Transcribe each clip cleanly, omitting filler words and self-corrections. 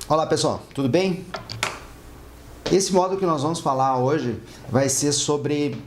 Olá pessoal, tudo bem? Esse módulo que nós vamos falar hoje vai ser sobre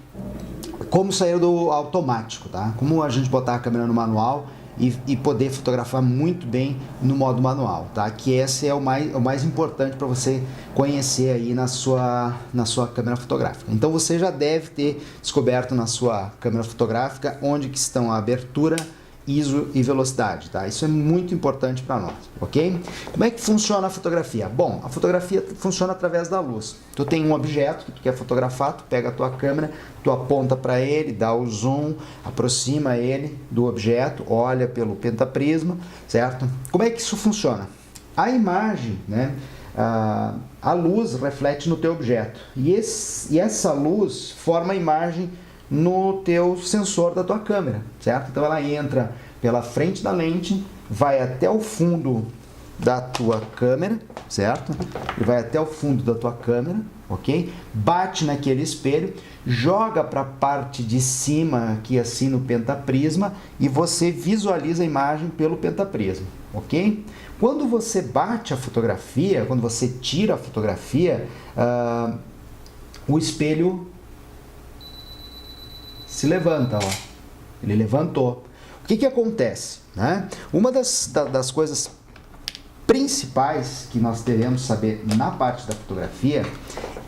como sair do automático, tá? Como a gente botar a câmera no manual e poder fotografar muito bem no modo manual, tá? Que esse é o mais importante para você conhecer aí na sua câmera fotográfica. Então você já deve ter descoberto na sua câmera fotográfica onde que estão a abertura, ISO e velocidade, tá? Isso é muito importante para nós, ok? Como é que funciona a fotografia? Bom, a fotografia funciona através da luz. Tu tem um objeto que tu quer fotografar, tu pega a tua câmera, tu aponta para ele, dá o zoom, aproxima ele do objeto, olha pelo pentaprisma, certo? Como é que isso funciona? A imagem, né? A luz reflete no teu objeto e essa luz forma a imagem no teu sensor da tua câmera, certo? Então ela entra pela frente da lente, vai até o fundo da tua câmera, certo? E vai até o fundo da tua câmera, ok? Bate naquele espelho, joga para a parte de cima aqui assim no pentaprisma e você visualiza a imagem pelo pentaprisma, ok? Quando você bate a fotografia, quando você tira a fotografia, o espelho se levanta, ó. Ele levantou. O que acontece, né? Uma das coisas principais que nós devemos saber na parte da fotografia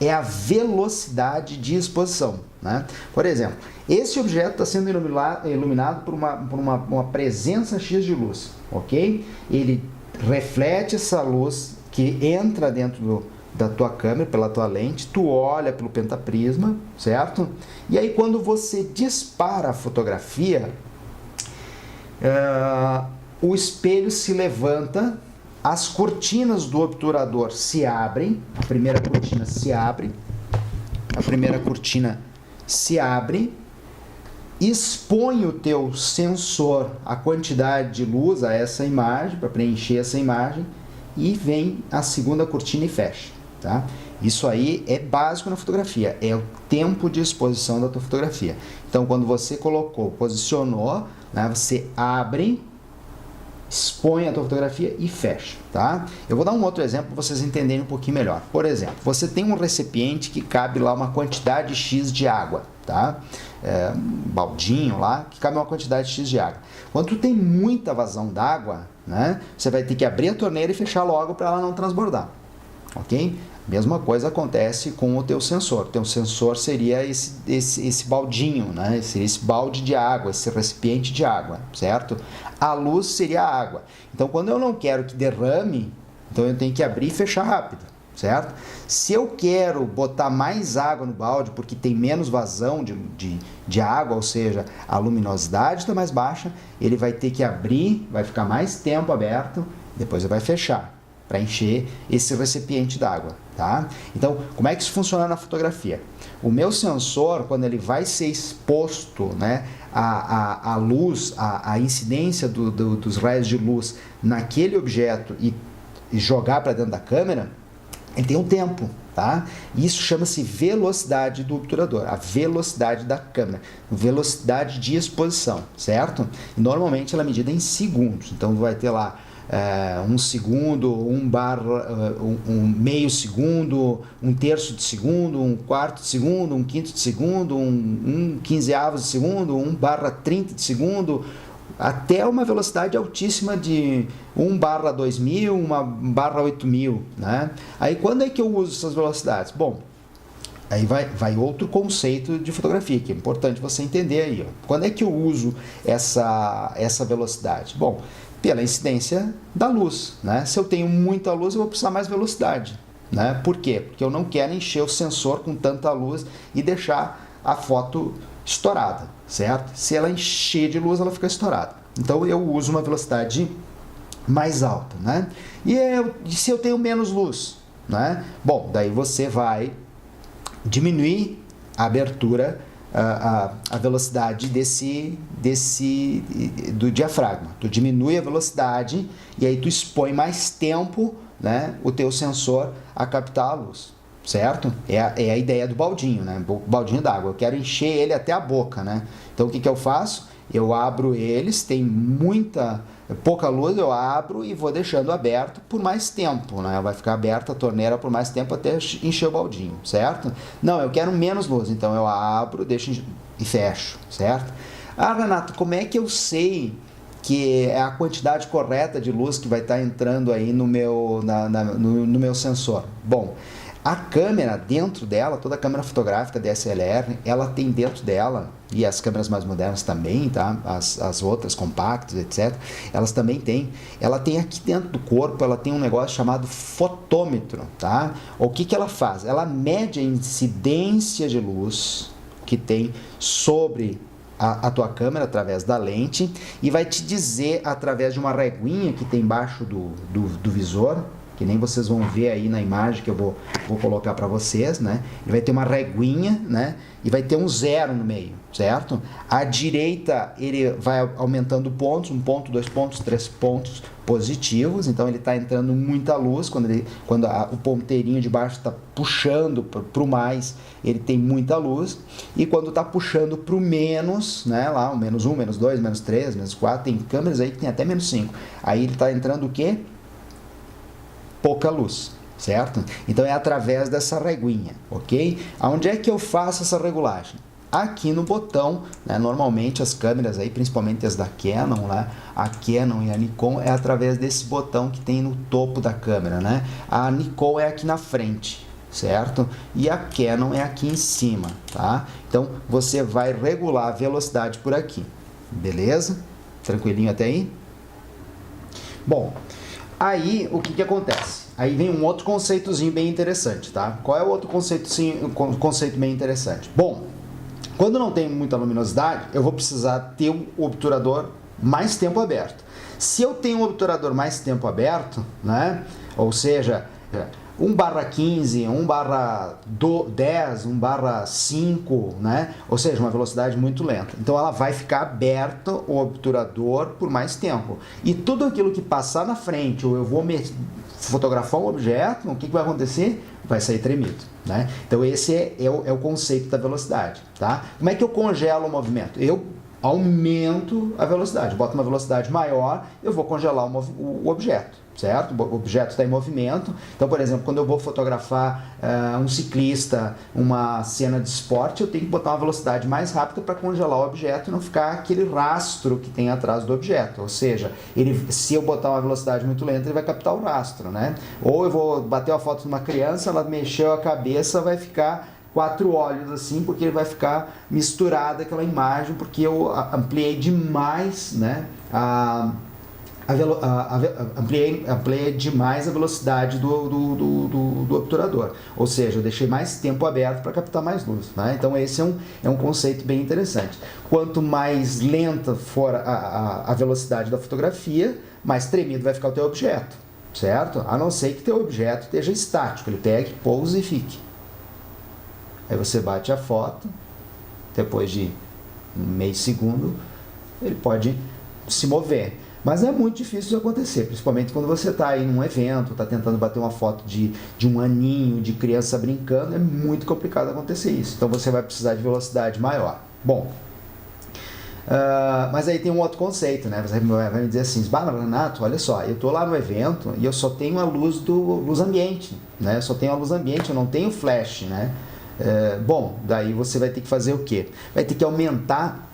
é a velocidade de exposição, né? Por exemplo, esse objeto está sendo iluminado por uma presença X de luz, ok? Ele reflete essa luz que entra dentro da tua câmera, pela tua lente, tu olha pelo pentaprisma, certo? E aí quando você dispara a fotografia, o espelho se levanta, as cortinas do obturador se abrem, a primeira cortina se abre, expõe o teu sensor a quantidade de luz a essa imagem, para preencher essa imagem, e vem a segunda cortina e fecha. Tá? Isso aí é básico na fotografia, é o tempo de exposição da tua fotografia. Então, quando você colocou, posicionou, né, você abre, expõe a tua fotografia e fecha. Tá? Eu vou dar um outro exemplo para vocês entenderem um pouquinho melhor. Por exemplo, você tem um recipiente que cabe lá uma quantidade X de água, tá? Um baldinho lá que cabe uma quantidade X de água. Quando tu tem muita vazão d'água, né, você vai ter que abrir a torneira e fechar logo para ela não transbordar. Ok? Mesma coisa acontece com o teu sensor. O teu sensor seria esse baldinho, né? Seria esse balde de água, esse recipiente de água, certo? A luz seria a água. Então, quando eu não quero que derrame, então eu tenho que abrir e fechar rápido, certo? Se eu quero botar mais água no balde porque tem menos vazão de água, ou seja, a luminosidade está mais baixa, ele vai ter que abrir, vai ficar mais tempo aberto, depois ele vai fechar para encher esse recipiente d'água, tá? Então, como é que isso funciona na fotografia? O meu sensor, quando ele vai ser exposto, né, a luz, a incidência dos raios de luz naquele objeto e jogar para dentro da câmera, ele tem um tempo, tá? Isso chama-se velocidade do obturador, a velocidade da câmera, velocidade de exposição, certo? E normalmente ela é medida em segundos, então vai ter lá 1 segundo, um meio segundo, 1/3 de segundo, 1/4 de segundo, 1/5 de segundo, 1/15 de segundo, 1/30 de segundo, até uma velocidade altíssima de 1/2000, 1/8000, né? Aí quando é que eu uso essas velocidades? Bom, aí vai outro conceito de fotografia que é importante você entender aí, ó. Quando é que eu uso essa velocidade? Bom, pela incidência da luz, né? Se eu tenho muita luz, eu vou precisar mais velocidade, né? Por quê? Porque eu não quero encher o sensor com tanta luz e deixar a foto estourada, certo? Se ela encher de luz, ela fica estourada. Então eu uso uma velocidade mais alta, né? E se eu tenho menos luz, né? Bom, daí você vai diminuir a abertura, a velocidade do diafragma. Tu diminui a velocidade e aí tu expõe mais tempo, né, o teu sensor a captar a luz, certo? É a ideia do baldinho, né? O baldinho d'água. Eu quero encher ele até a boca, né? Então, o que eu faço? Eu abro eles, tem pouca luz, eu abro e vou deixando aberto por mais tempo, né? Vai ficar aberta a torneira por mais tempo até encher o baldinho, certo? Não, eu quero menos luz, então eu abro, deixo e fecho, certo? Ah, Renato, como é que eu sei que é a quantidade correta de luz que vai estar entrando aí no no meu sensor? Bom, a câmera, dentro dela, toda a câmera fotográfica DSLR, ela tem dentro dela, e as câmeras mais modernas também, tá? As outras, compactas, etc., elas também têm. Ela tem aqui dentro do corpo, ela tem um negócio chamado fotômetro, tá? O que ela faz? Ela mede a incidência de luz que tem sobre a tua câmera através da lente e vai te dizer, através de uma reguinha que tem embaixo do visor, que nem vocês vão ver aí na imagem que eu vou colocar para vocês, né? Ele vai ter uma reguinha, né? E vai ter um 0 no meio, certo? À direita ele vai aumentando pontos, 1 ponto, 2 pontos, 3 pontos positivos, então ele está entrando muita luz, quando o ponteirinho de baixo está puxando para o mais, ele tem muita luz, e quando está puxando para o menos, né? Lá, o -1, -2, -3, -4, tem câmeras aí que tem até -5, aí ele está entrando o quê? Pouca luz, certo? Então é através dessa reguinha, ok? Aonde é que eu faço essa regulagem? Aqui no botão, né? Normalmente as câmeras aí, principalmente as da Canon, né? A Canon e a Nikon é através desse botão que tem no topo da câmera, né? A Nikon é aqui na frente, certo? E a Canon é aqui em cima, tá? Então você vai regular a velocidade por aqui, beleza? Tranquilinho até aí? Bom, aí, o que acontece? Aí vem um outro conceitozinho bem interessante, tá? Qual é o outro conceito bem interessante? Bom, quando não tem muita luminosidade, eu vou precisar ter o obturador mais tempo aberto. Se eu tenho um obturador mais tempo aberto, né? Ou seja, 1/15, 1/10, 1/5, né? Ou seja, uma velocidade muito lenta. Então ela vai ficar aberta o obturador por mais tempo. E tudo aquilo que passar na frente, ou eu vou fotografar um objeto, o que vai acontecer? Vai sair tremido, né? Então esse é o conceito da velocidade, tá? Como é que eu congelo o movimento? Eu aumento a velocidade, boto uma velocidade maior, eu vou congelar o objeto, certo? O objeto está em movimento. Então, por exemplo, quando eu vou fotografar um ciclista, uma cena de esporte, eu tenho que botar uma velocidade mais rápida para congelar o objeto e não ficar aquele rastro que tem atrás do objeto. Ou seja, se eu botar uma velocidade muito lenta, ele vai captar o rastro, né? Ou eu vou bater uma foto de uma criança, ela mexeu a cabeça, vai ficar 4 olhos assim, porque ele vai ficar misturada aquela imagem, porque eu ampliei demais, né? Ampliei demais a velocidade do obturador, ou seja, eu deixei mais tempo aberto para captar mais luz, né? Então esse é um conceito bem interessante. Quanto mais lenta for a velocidade da fotografia, mais tremido vai ficar o teu objeto, certo? A não ser que teu objeto esteja estático, ele pegue, pouse e fique. Aí você bate a foto, depois de meio segundo, ele pode se mover. Mas é muito difícil isso acontecer, principalmente quando você está aí num evento, está tentando bater uma foto de um aninho, de criança brincando, é muito complicado acontecer isso. Então você vai precisar de velocidade maior. Bom, mas aí tem um outro conceito, né? Você vai me dizer assim, Renato, olha só, eu estou lá no evento e eu só tenho a luz ambiente, né? Eu só tenho a luz ambiente, eu não tenho flash, né? Bom, daí você vai ter que fazer o quê? Vai ter que aumentar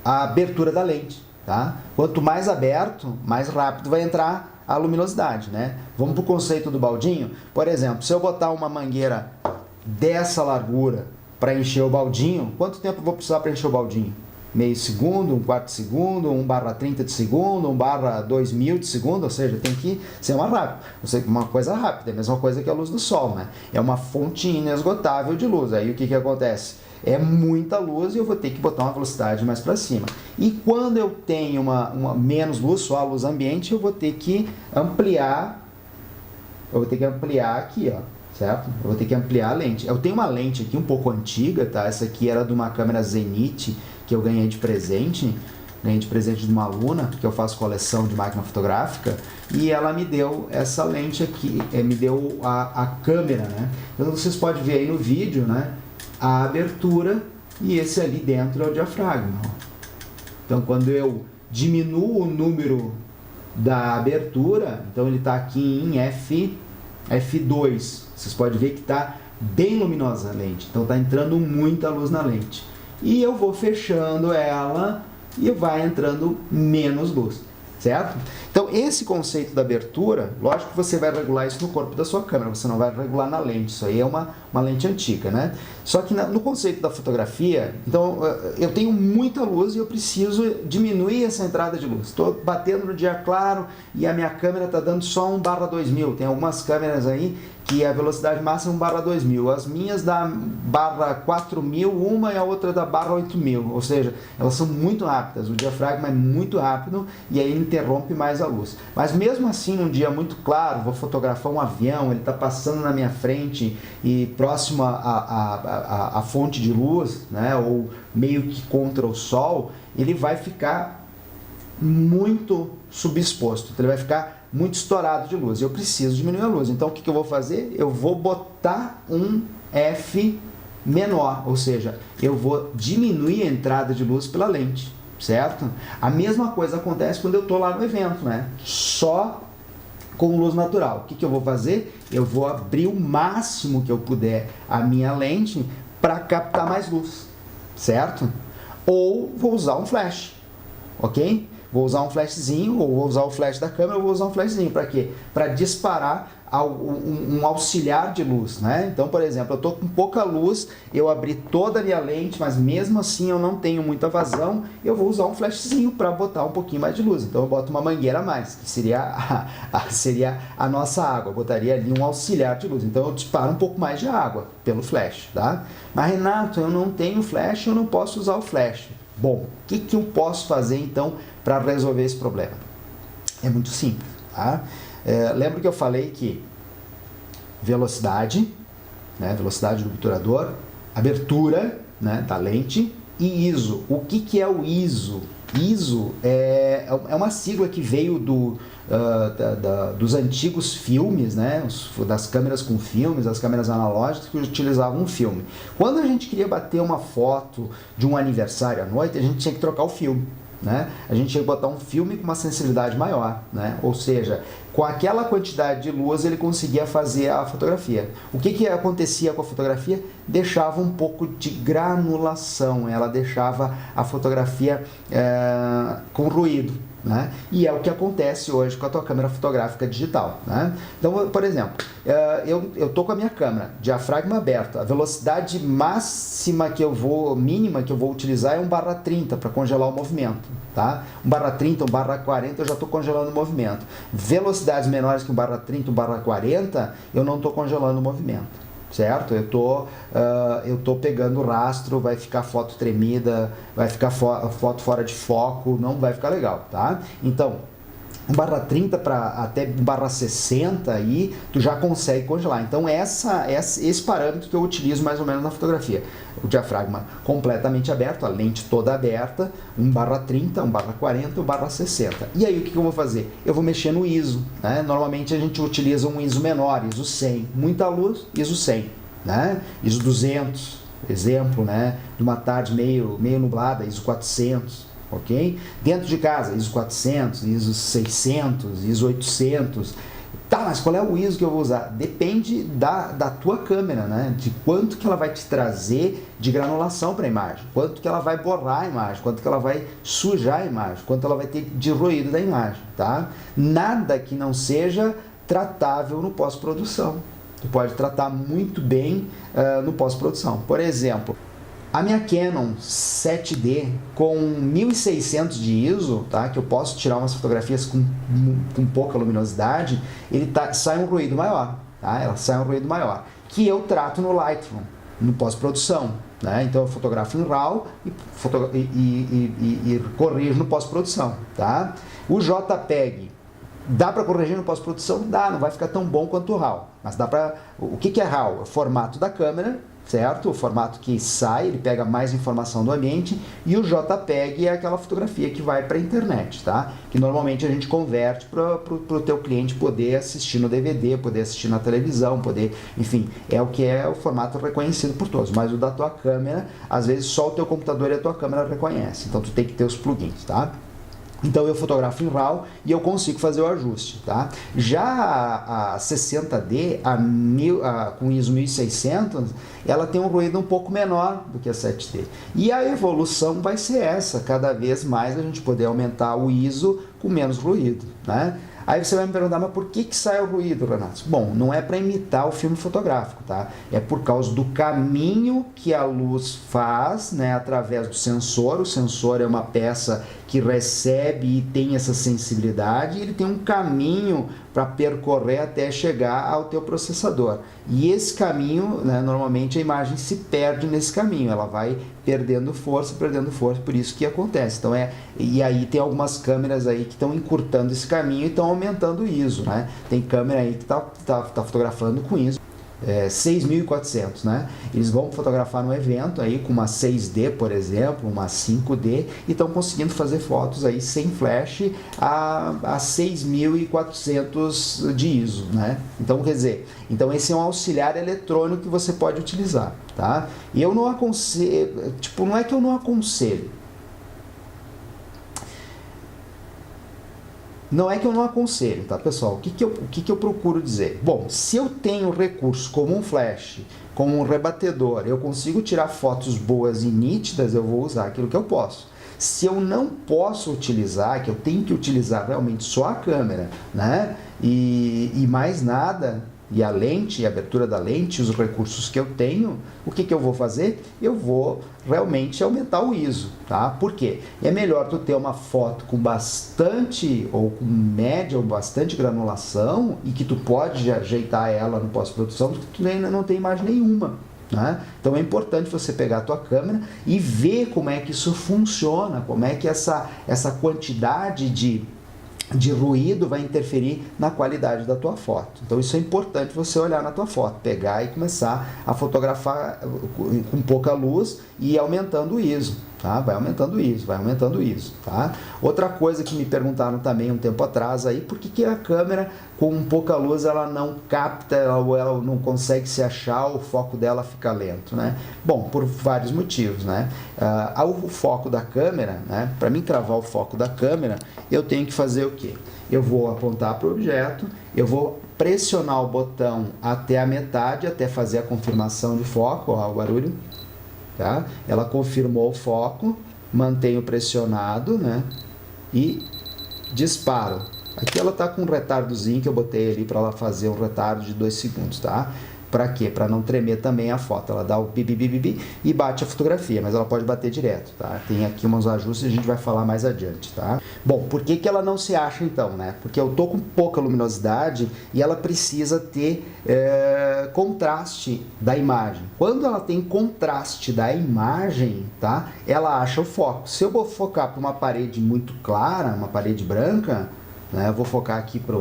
a abertura da lente, tá? Quanto mais aberto, mais rápido vai entrar a luminosidade, né? Vamos para o conceito do baldinho. Por exemplo, se eu botar uma mangueira dessa largura para encher o baldinho, quanto tempo eu vou precisar para encher o baldinho? Meio segundo, 1/4 de segundo, 1/30 de segundo, 1/2000 de segundo, ou seja, tem que ser uma coisa rápida, é a mesma coisa que a luz do sol, né? É uma fonte inesgotável de luz. Aí o que acontece? É muita luz e eu vou ter que botar uma velocidade mais para cima. E quando eu tenho uma menos luz, só a luz ambiente, eu vou ter que ampliar. Aqui, ó, certo? Eu vou ter que ampliar a lente. Eu tenho uma lente aqui um pouco antiga, tá? Essa aqui era de uma câmera Zenith que eu ganhei de presente. ganhei de presente de uma aluna, porque eu faço coleção de máquina fotográfica, e ela me deu essa lente aqui, me deu a câmera, né? Então vocês podem ver aí no vídeo, né, a abertura, e esse ali dentro é o diafragma. Então quando eu diminuo o número da abertura, então ele está aqui em F2, vocês podem ver que está bem luminosa a lente, então está entrando muita luz na lente. E eu vou fechando ela e vai entrando menos luz, certo? Então esse conceito da abertura, lógico que você vai regular isso no corpo da sua câmera, você não vai regular na lente, isso aí é uma lente antiga, né? Só que no conceito da fotografia, então eu tenho muita luz e eu preciso diminuir essa entrada de luz. Estou batendo no dia claro e a minha câmera está dando só 1/2000, tem algumas câmeras aí que a velocidade máxima é 1/2000, as minhas da /4000, uma e a outra da /8000, ou seja, elas são muito rápidas, o diafragma é muito rápido e aí interrompe mais a luz. Mas mesmo assim, num dia muito claro, vou fotografar um avião, ele está passando na minha frente e próximo à fonte de luz, né, ou meio que contra o sol, ele vai ficar muito subexposto, ele vai ficar muito estourado de luz. Eu preciso diminuir a luz. Então o que eu vou fazer? Eu vou botar um F menor, ou seja, eu vou diminuir a entrada de luz pela lente, certo? A mesma coisa acontece quando eu estou lá no evento, né? Só com luz natural. O que eu vou fazer? Eu vou abrir o máximo que eu puder a minha lente para captar mais luz, certo? Ou vou usar um flash, ok? Vou usar um flashzinho, ou vou usar o flash da câmera, ou vou usar um flashzinho. Para quê? Para disparar um auxiliar de luz, né? Então, por exemplo, eu estou com pouca luz, eu abri toda a minha lente, mas mesmo assim eu não tenho muita vazão, eu vou usar um flashzinho para botar um pouquinho mais de luz. Então eu boto uma mangueira a mais, que seria a nossa água. Eu botaria ali um auxiliar de luz. Então eu disparo um pouco mais de água pelo flash, tá? Mas Renato, eu não tenho flash, eu não posso usar o flash. Bom, o que eu posso fazer então para resolver esse problema? É muito simples, tá? Lembra que eu falei que velocidade, né, velocidade do obturador, abertura, né, da lente e ISO. O que é o ISO? ISO é uma sigla que veio dos antigos filmes, né, das câmeras com filmes, das câmeras analógicas que utilizavam um filme. Quando a gente queria bater uma foto de um aniversário à noite, a gente tinha que trocar o filme. Né? A gente tinha que botar um filme com uma sensibilidade maior, né? Ou seja, com aquela quantidade de luz ele conseguia fazer a fotografia. O que acontecia com a fotografia? Deixava um pouco de granulação, ela deixava a fotografia com ruído. Né? E é o que acontece hoje com a tua câmera fotográfica digital, né? Então, por exemplo, eu estou com a minha câmera, diafragma aberto, a velocidade máxima mínima que eu vou utilizar é 1/30 para congelar o movimento, tá? 1/30, 1/40 eu já estou congelando o movimento. Velocidades menores que 1/30, 1/40 eu não estou congelando o movimento. Certo? Eu tô pegando o rastro, vai ficar foto tremida, vai ficar foto fora de foco, não vai ficar legal, tá? Então, 1/30 para até 1/60 aí, tu já consegue congelar. Então, esse parâmetro que eu utilizo mais ou menos na fotografia. O diafragma completamente aberto, a lente toda aberta, 1/30, 1/40, 1/60. E aí, o que eu vou fazer? Eu vou mexer no ISO, né? Normalmente a gente utiliza um ISO menor, ISO 100. Muita luz, ISO 100, né? ISO 200, exemplo, né? De uma tarde meio nublada, ISO 400. Ok? Dentro de casa, ISO 400, ISO 600, ISO 800. Tá, mas qual é o ISO que eu vou usar? Depende da tua câmera, né? De quanto que ela vai te trazer de granulação para a imagem, quanto que ela vai borrar a imagem, quanto que ela vai sujar a imagem, quanto ela vai ter de ruído da imagem, tá? Nada que não seja tratável no pós-produção. Tu pode tratar muito bem no pós-produção. Por exemplo, a minha Canon 7D com 1600 de ISO, tá? Que eu posso tirar umas fotografias com pouca luminosidade, sai um ruído maior, tá? Ela sai um ruído maior, que eu trato no Lightroom, no pós-produção, né? Então eu fotografo em RAW e corrijo no pós-produção, tá? O JPEG Dá para corrigir no pós-produção? Dá, não vai ficar tão bom quanto o RAW. Mas dá para... O que é RAW? É o formato da câmera, certo? O formato que sai, ele pega mais informação do ambiente, e o JPEG é aquela fotografia que vai para a internet, tá? Que normalmente a gente converte para o teu cliente poder assistir no DVD, poder assistir na televisão, poder... Enfim, é o formato reconhecido por todos. Mas o da tua câmera, às vezes só o teu computador e a tua câmera reconhece. Então tu tem que ter os plugins, tá? Então eu fotografo em RAW e eu consigo fazer o ajuste, tá? Já a 60D, com ISO 1600, ela tem um ruído um pouco menor do que a 7D. E a evolução vai ser essa, cada vez mais a gente poder aumentar o ISO com menos ruído, né? Aí você vai me perguntar, mas por que sai o ruído, Renato? Bom, não é para imitar o filme fotográfico, tá? É por causa do caminho que a luz faz, né, através do sensor. O sensor é uma peça que recebe e tem essa sensibilidade, e ele tem um caminho para percorrer até chegar ao teu processador. E esse caminho, né, normalmente a imagem se perde nesse caminho, ela vai perdendo força, por isso que acontece. Então e aí tem algumas câmeras aí que estão encurtando esse caminho e estão aumentando o ISO, né? Tem câmera aí que tá fotografando com ISO 6.400, né? Eles vão fotografar no evento aí com uma 6D, por exemplo, uma 5D, e estão conseguindo fazer fotos aí sem flash a 6.400 de ISO, né? Então, quer dizer, esse é um auxiliar eletrônico que você pode utilizar, tá? E eu não aconselho, não é que eu não aconselho. Não é que eu não aconselho, tá, pessoal? O que eu procuro dizer? Bom, se eu tenho recursos como um flash, como um rebatedor, eu consigo tirar fotos boas e nítidas, eu vou usar aquilo que eu posso. Se eu não posso utilizar, que eu tenho que utilizar realmente só a câmera, né? E mais nada, e a lente, e a abertura da lente, os recursos que eu tenho, o que eu vou fazer? Eu vou realmente aumentar o ISO, tá? Por quê? É melhor tu ter uma foto com bastante, ou com média, ou bastante granulação, e que tu pode ajeitar ela no pós-produção, porque tu não tem imagem nenhuma, né? Então é importante você pegar a tua câmera e ver como é que isso funciona, como é que essa quantidade de ruído vai interferir na qualidade da tua foto. Então isso é importante você olhar na tua foto, pegar e começar a fotografar com pouca luz e ir aumentando o ISO, tá? Vai aumentando o ISO, tá? Outra coisa que me perguntaram também um tempo atrás aí, por que a câmera com pouca luz ela não capta ou ela não consegue se achar, o foco dela fica lento, né? Bom, por vários motivos, né? O foco da câmera, né? Para mim travar o foco da câmera, eu tenho que fazer o quê? Eu vou apontar para o objeto, eu vou pressionar o botão até a metade, até fazer a confirmação de foco, ó, o barulho, tá? Ela confirmou o foco, mantenho pressionado, né? E disparo. Aqui ela tá com um retardozinho que eu botei ali para ela fazer um retardo de 2 segundos, tá? Para quê? Para não tremer também a foto. Ela dá o bi e bate a fotografia, mas ela pode bater direto, tá? Tem aqui uns ajustes e a gente vai falar mais adiante, tá? Bom, por que ela não se acha então, né? Porque eu tô com pouca luminosidade e ela precisa ter contraste da imagem. Quando ela tem contraste da imagem, tá? Ela acha o foco. Se eu vou focar para uma parede muito clara, uma parede branca, né? Eu vou focar aqui para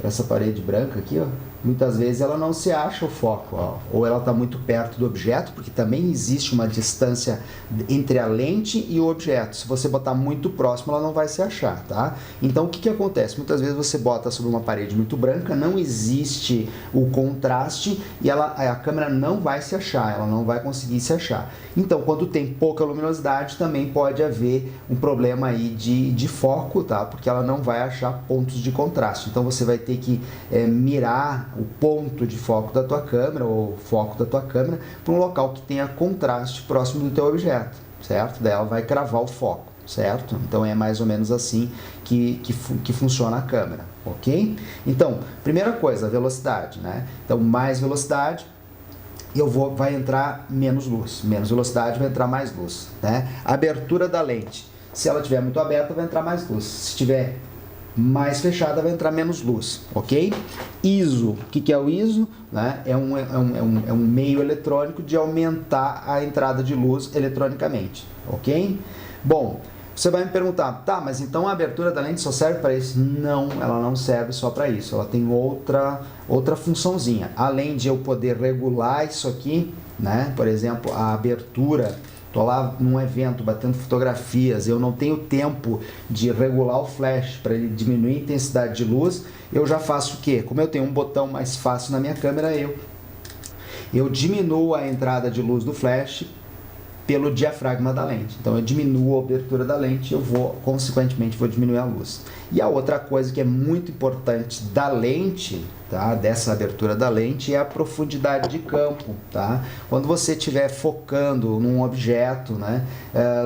essa parede branca aqui, ó. Muitas vezes ela não se acha o foco, ó. Ou ela está muito perto do objeto, porque também existe uma distância entre a lente e o objeto. Se você botar muito próximo, ela não vai se achar, tá? Então, o que acontece? Muitas vezes você bota sobre uma parede muito branca, não existe o contraste e a câmera não vai se achar, ela não vai conseguir se achar. Então, quando tem pouca luminosidade, também pode haver um problema aí de foco, tá? Porque ela não vai achar pontos de contraste. Então, você vai ter que mirar o ponto de foco da tua câmera ou foco da tua câmera para um local que tenha contraste próximo do teu objeto, certo? Daí ela vai cravar o foco, certo? Então é mais ou menos assim que funciona a câmera, ok? Então, primeira coisa, a velocidade, né? Então, mais velocidade, vai entrar menos luz, menos velocidade vai entrar mais luz, né? Abertura da lente, se ela estiver muito aberta vai entrar mais luz, se estiver mais fechada vai entrar menos luz, ok? ISO, o que é o ISO? Né? É um meio eletrônico de aumentar a entrada de luz eletronicamente, ok? Bom, Você vai me perguntar, tá, mas então a abertura da lente só serve para isso? Não, ela não serve só para isso, ela tem outra funçãozinha. Além de eu poder regular isso aqui, né? Por exemplo, a abertura, estou lá num evento batendo fotografias, eu não tenho tempo de regular o flash para ele diminuir a intensidade de luz, eu já faço o quê? Como eu tenho um botão mais fácil na minha câmera, eu diminuo a entrada de luz do flash pelo diafragma da lente. Então eu diminuo a abertura da lente, eu consequentemente vou diminuir a luz. E a outra coisa que é muito importante da lente, tá? Dessa abertura da lente, é a profundidade de campo, tá? Quando você estiver focando num objeto, né?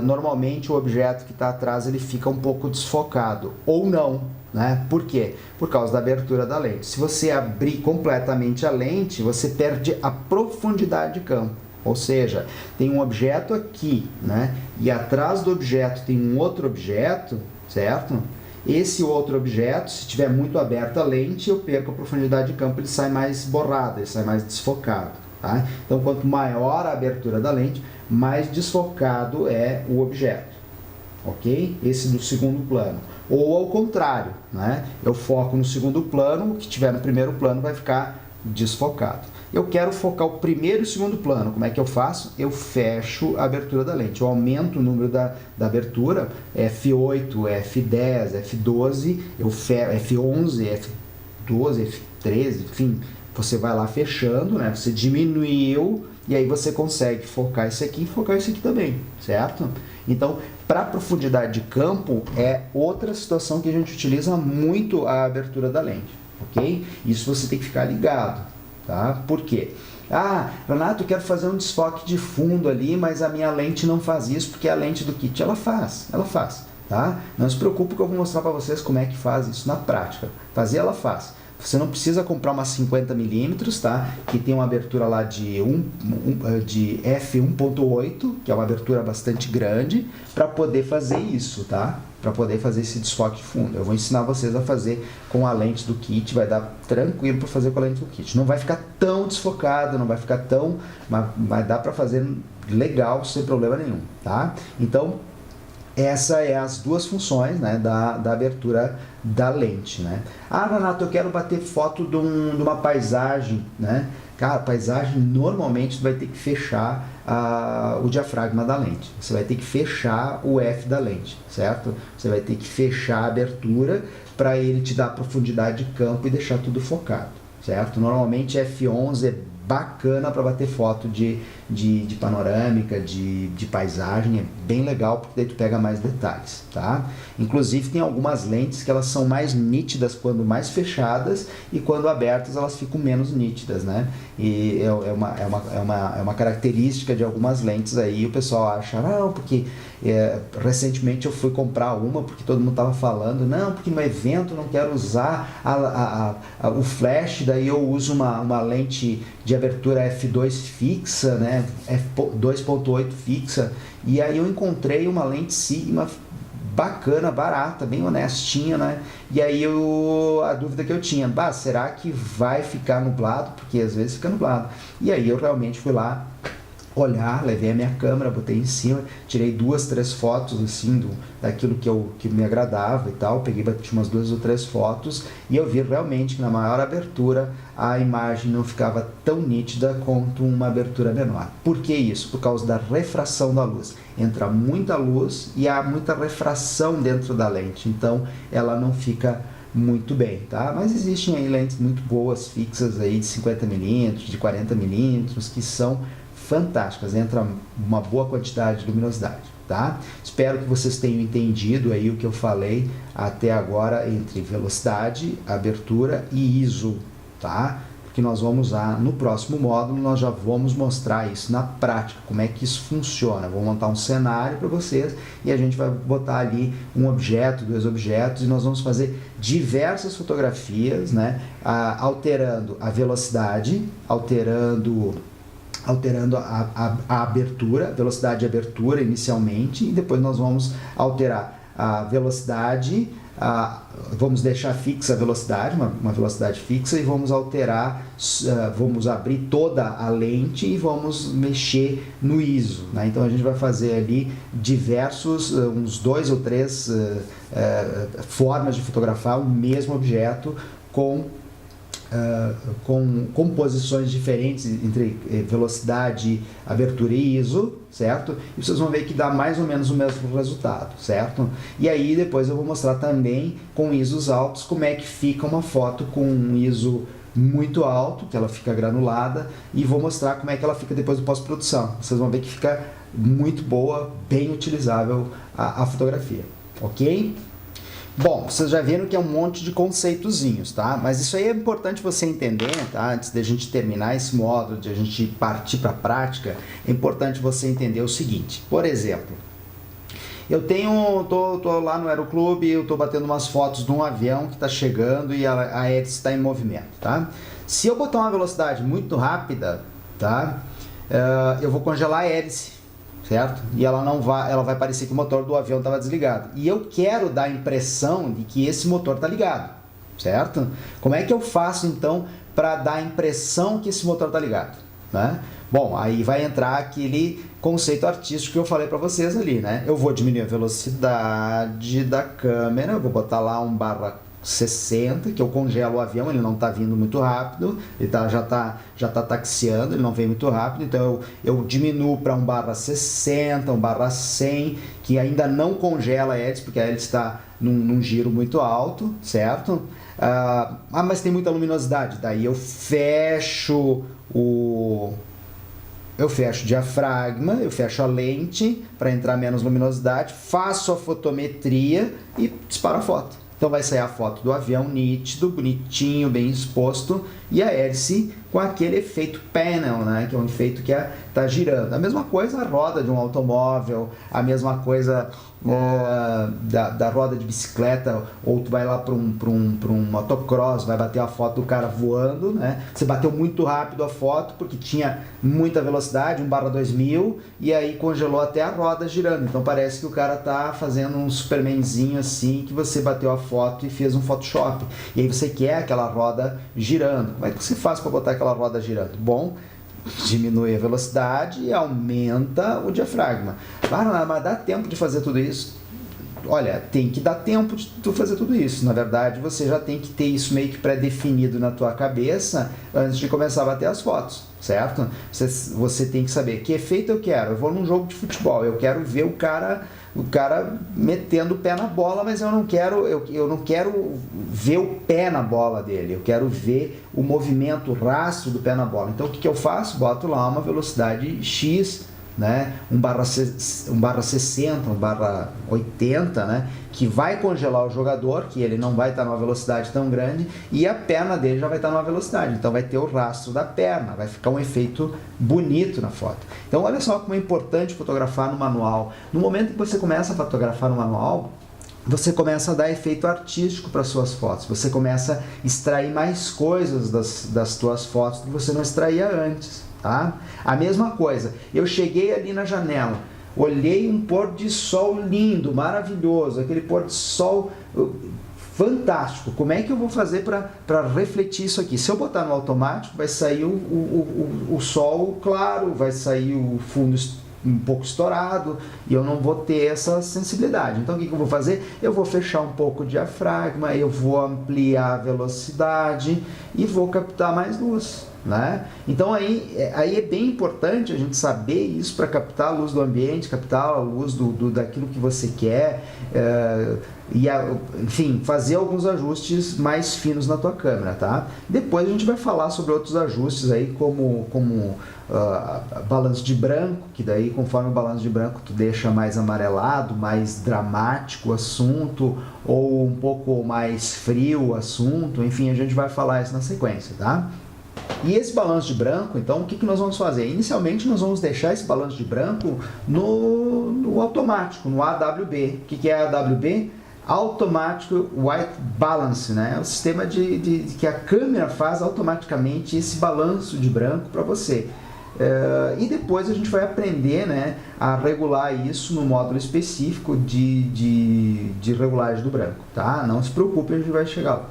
Normalmente o objeto que está atrás ele fica um pouco desfocado, ou não. Né? Por quê? Por causa da abertura da lente. Se você abrir completamente a lente, você perde a profundidade de campo. Ou seja, tem um objeto aqui, né? E atrás do objeto tem um outro objeto, certo? Esse outro objeto, se tiver muito aberta a lente, eu perco a profundidade de campo, ele sai mais borrado, ele sai mais desfocado. Tá? Então, quanto maior a abertura da lente, mais desfocado é o objeto. Ok? Esse do segundo plano. Ou ao contrário, né? Eu foco no segundo plano, o que tiver no primeiro plano vai ficar desfocado. Eu quero focar o primeiro e o segundo plano. Como é que eu faço? Eu fecho a abertura da lente. Eu aumento o número da abertura, F8, F10, F12, F11, F12, F13, enfim, você vai lá fechando, né? Você diminuiu e aí você consegue focar esse aqui e focar esse aqui também, certo? Então, para profundidade de campo, é outra situação que a gente utiliza muito a abertura da lente, ok? Isso você tem que ficar ligado. Tá? Por quê? Ah, Renato, eu quero fazer um desfoque de fundo ali, mas a minha lente não faz isso, porque a lente do kit ela faz, tá? Não se preocupe que eu vou mostrar para vocês como é que faz isso na prática. Fazer ela faz. Você não precisa comprar uma 50mm, tá? Que tem uma abertura lá de f1.8, que é uma abertura bastante grande, para poder fazer isso, tá? Para poder fazer esse desfoque de fundo. Eu vou ensinar vocês a fazer com a lente do kit, vai dar tranquilo para fazer com a lente do kit. Não vai ficar tão desfocado, não vai ficar tão... mas vai dar para fazer legal, sem problema nenhum, tá? Então, essa é as duas funções, né, da abertura da lente, né? Ah, Renato, eu quero bater foto de uma paisagem, né? Cara, paisagem normalmente tu vai ter que fechar o diafragma da lente. Você vai ter que fechar o F da lente, certo? Você vai ter que fechar a abertura para ele te dar profundidade de campo e deixar tudo focado, certo? Normalmente F11 é bacana para bater foto de panorâmica, de paisagem, é bem legal porque daí tu pega mais detalhes, tá? Inclusive tem algumas lentes que elas são mais nítidas quando mais fechadas e quando abertas elas ficam menos nítidas, né? E é uma característica de algumas lentes aí, o pessoal acha, não, porque recentemente eu fui comprar uma porque todo mundo estava falando, não, porque no evento eu não quero usar o flash, daí eu uso uma lente de abertura f2 fixa, né, f2.8 fixa, e aí eu encontrei uma lente Sigma bacana, barata, bem honestinha, né, e aí a dúvida que eu tinha, será que vai ficar nublado? Porque às vezes fica nublado, e aí eu realmente fui lá olhar, levei a minha câmera, botei em cima, tirei 2, 3 fotos assim daquilo que me agradava e tal, peguei, bati umas 2 ou 3 fotos e eu vi realmente que na maior abertura a imagem não ficava tão nítida quanto uma abertura menor. Por que isso? Por causa da refração da luz. Entra muita luz e há muita refração dentro da lente, então ela não fica muito bem, tá? Mas existem aí lentes muito boas, fixas aí de 50mm, de 40mm, que são fantásticas, entra uma boa quantidade de luminosidade, tá? Espero que vocês tenham entendido aí o que eu falei até agora entre velocidade, abertura e ISO, tá? Porque nós vamos usar no próximo módulo, nós já vamos mostrar isso na prática, como é que isso funciona. Vou montar um cenário para vocês e a gente vai botar ali um objeto, 2 objetos e nós vamos fazer diversas fotografias, né? Alterando a velocidade, alterando a abertura, velocidade de abertura inicialmente, e depois nós vamos alterar a velocidade, vamos deixar fixa a velocidade, uma velocidade fixa, e vamos alterar, vamos abrir toda a lente e vamos mexer no ISO, né? Então a gente vai fazer ali diversos, uns 2 ou 3 formas de fotografar o mesmo objeto com composições diferentes entre velocidade, abertura e ISO, certo? E vocês vão ver que dá mais ou menos o mesmo resultado, certo? E aí depois eu vou mostrar também com ISOs altos como é que fica uma foto com um ISO muito alto, que ela fica granulada, e vou mostrar como é que ela fica depois do pós-produção. Vocês vão ver que fica muito boa, bem utilizável a fotografia, ok? Bom, vocês já viram que é um monte de conceitozinhos, tá? Mas isso aí é importante você entender, tá? Antes de a gente terminar esse módulo, de a gente partir para a prática, é importante você entender o seguinte. Por exemplo, tô lá no aeroclube, eu tô batendo umas fotos de um avião que está chegando e a hélice está em movimento, tá? Se eu botar uma velocidade muito rápida, tá? Eu vou congelar a hélice, certo? E ela vai parecer que o motor do avião estava desligado. E eu quero dar a impressão de que esse motor está ligado, certo? Como é que eu faço então para dar a impressão que esse motor está ligado, né? Bom, aí vai entrar aquele conceito artístico que eu falei para vocês ali, né? Eu vou diminuir a velocidade da câmera, eu vou botar lá 1/60, que eu congelo o avião, ele não está vindo muito rápido, ele já tá taxiando, ele não vem muito rápido, então eu diminuo para 1/60, 1/100, que ainda não congela a hélice, porque a hélice está num giro muito alto, certo? Mas tem muita luminosidade, daí eu fecho o diafragma, eu fecho a lente para entrar menos luminosidade, faço a fotometria e disparo a foto. Então vai sair a foto do avião nítido, bonitinho, bem exposto, e a hélice com aquele efeito panel, né? Que é um efeito que está girando. A mesma coisa a roda de um automóvel, a mesma coisa da roda de bicicleta, ou tu vai lá para um motocross, vai bater a foto do cara voando, né? Você bateu muito rápido a foto porque tinha muita velocidade, 1/2000, e aí congelou até a roda girando. Então parece que o cara tá fazendo um Supermanzinho assim, que você bateu a foto e fez um Photoshop. E aí você quer aquela roda girando. Como é que você faz para botar aquela roda girando? Bom, diminui a velocidade e aumenta o diafragma. Mas dá tempo de fazer tudo isso? Olha, tem que dar tempo de tu fazer tudo isso. Na verdade, você já tem que ter isso meio que pré-definido na tua cabeça antes de começar a bater as fotos, certo? Você tem que saber que efeito eu quero. Eu vou num jogo de futebol, eu quero ver o cara metendo o pé na bola, mas eu não quero ver o pé na bola dele, eu quero ver o movimento, o rastro do pé na bola. Então o que eu faço? Boto lá uma velocidade X, né? 1/60, 1/80, né? Que vai congelar o jogador, que ele não vai estar numa velocidade tão grande, e a perna dele já vai estar numa velocidade, então vai ter o rastro da perna, vai ficar um efeito bonito na foto. Então olha só como é importante fotografar no manual. No momento que você começa a fotografar no manual, você começa a dar efeito artístico para suas fotos, você começa a extrair mais coisas das tuas fotos que você não extraía antes, tá? A mesma coisa, eu cheguei ali na janela, olhei um pôr de sol lindo, maravilhoso, aquele pôr de sol fantástico. Como é que eu vou fazer para refletir isso aqui? Se eu botar no automático, vai sair o sol claro, vai sair o fundo um pouco estourado e eu não vou ter essa sensibilidade. Então o que eu vou fazer? Eu vou fechar um pouco o diafragma, eu vou ampliar a velocidade e vou captar mais luz, né? Então aí é bem importante a gente saber isso para captar a luz do ambiente, captar a luz daquilo que você quer, enfim, fazer alguns ajustes mais finos na tua câmera, tá? Depois a gente vai falar sobre outros ajustes aí, como balanço de branco, que daí conforme o balanço de branco tu deixa mais amarelado, mais dramático o assunto, ou um pouco mais frio o assunto, enfim, a gente vai falar isso na sequência, tá? E esse balanço de branco, então, o que nós vamos fazer? Inicialmente, nós vamos deixar esse balanço de branco no automático, no AWB. O que é AWB? Automatic White Balance, né? É o sistema que a câmera faz automaticamente esse balanço de branco para você. E depois a gente vai aprender, né, a regular isso no módulo específico de regulagem do branco, tá? Não se preocupe, a gente vai chegar lá.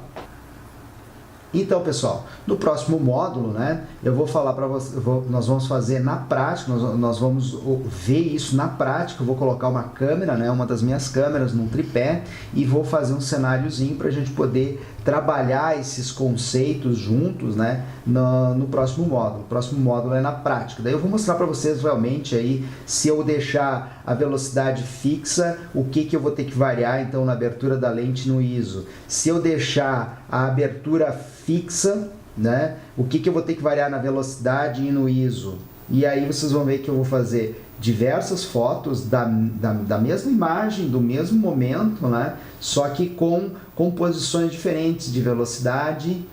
Então, pessoal, no próximo módulo, né, eu vou falar para vocês, nós vamos fazer na prática, nós vamos ver isso na prática. Eu vou colocar uma câmera, né, uma das minhas câmeras num tripé, e vou fazer um cenáriozinho para a gente poder trabalhar esses conceitos juntos, né, no próximo módulo. O próximo módulo é na prática. Daí eu vou mostrar para vocês realmente aí, se eu deixar a velocidade fixa, o que eu vou ter que variar então na abertura da lente no ISO. Se eu deixar a abertura fixa, né, o que eu vou ter que variar na velocidade e no ISO. E aí vocês vão ver que eu vou fazer diversas fotos da mesma imagem, do mesmo momento, né, só que com composições diferentes de velocidade,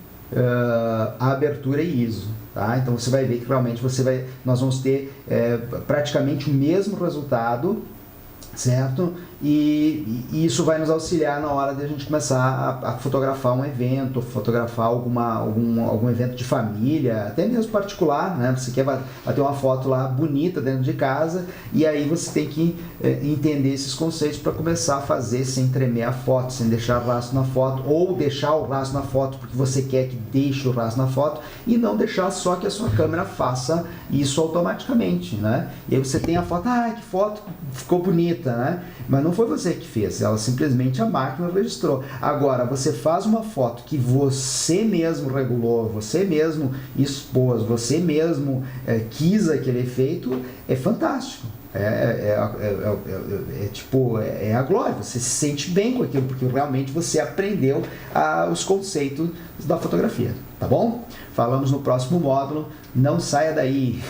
abertura e ISO. Tá? Então você vai ver que realmente nós vamos ter praticamente o mesmo resultado, certo? E isso vai nos auxiliar na hora de a gente começar a fotografar um evento, fotografar algum evento de família, até mesmo particular, né? Você quer bater uma foto lá bonita dentro de casa, e aí você tem que entender esses conceitos para começar a fazer sem tremer a foto, sem deixar rastro na foto, ou deixar o rastro na foto porque você quer que deixe o rastro na foto, e não deixar só que a sua câmera faça isso automaticamente, né? E aí você tem a foto, que foto ficou bonita, né? Mas não foi você que fez, ela simplesmente a máquina registrou. Agora, você faz uma foto que você mesmo regulou, você mesmo expôs, você mesmo quis aquele efeito, é fantástico. É a glória, você se sente bem com aquilo, porque realmente você aprendeu os conceitos da fotografia, tá bom? Falamos no próximo módulo, não saia daí!